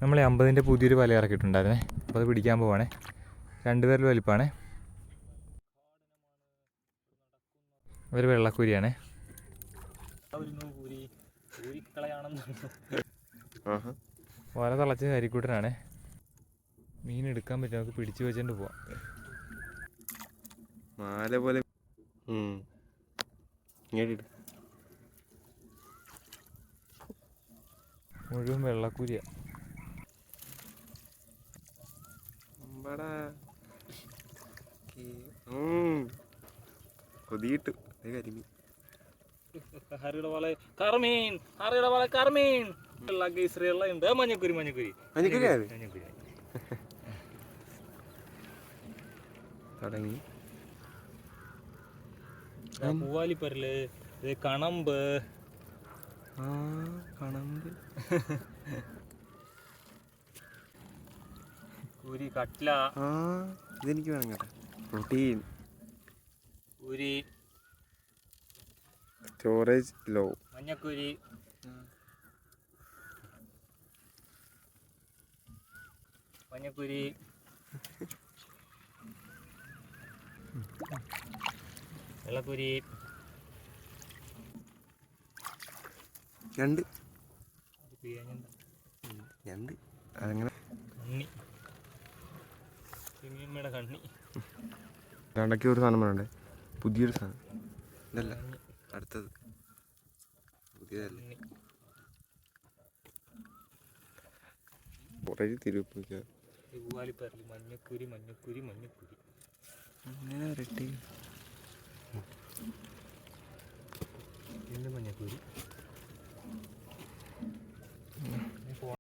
നമ്മൾ 50-ൻ്റെ പുതിയൊരു വല ഇറക്കിയിട്ടുണ്ടായിരുന്നേ. അപ്പോൾ അത് പിടിക്കാൻ പോവാണേ. 2 പേരിൽ വലിപ്പാണേ. ഒരു വെള്ളക്കൂരിയാണേ. വല തളച്ച് കരിക്കൂട്ടനാണേ. മീൻ എടുക്കാൻ പറ്റും, നമുക്ക് പിടിച്ചു വെച്ചിട്ട് പോവാം. മാല പോലെ മുഴുവൻ വെള്ളക്കൂരിയ. കൊതിയിട്ടു കരിമീൻ. മഞ്ഞക്കുരി തുടങ്ങി. പൂവാലിപ്പരല്, കണമ്പ്, കണമ്പ്, കുരി, കട്ട്ല. ഇതെനിക്ക് വേണം കേട്ടോ. പ്രോട്ടീൻ. കുരി, സ്റ്റോറേജ് ലോ. മഞ്ഞക്കുരി, മഞ്ഞക്കുരി, വെള്ളക്കുരി, ഞണ്ട്. അതങ്ങനെ കണ്ണി, ചെമ്മീമ്മയുടെ കണ്ണി. രണ്ടൊക്കെ ഒരു സാധനം വേണ്ടേ, പുതിയൊരു സാധനം. ഇതല്ല, അടുത്തത് പുതിയതല്ലേ. കുറേ തിരുപ്പിക്കുക. പൂവാലിപ്പരല്, മഞ്ഞക്കുരി, മഞ്ഞക്കുരി, മഞ്ഞക്കുരി. അങ്ങനെ വരട്ടെ. മഞ്ഞക്കുരി.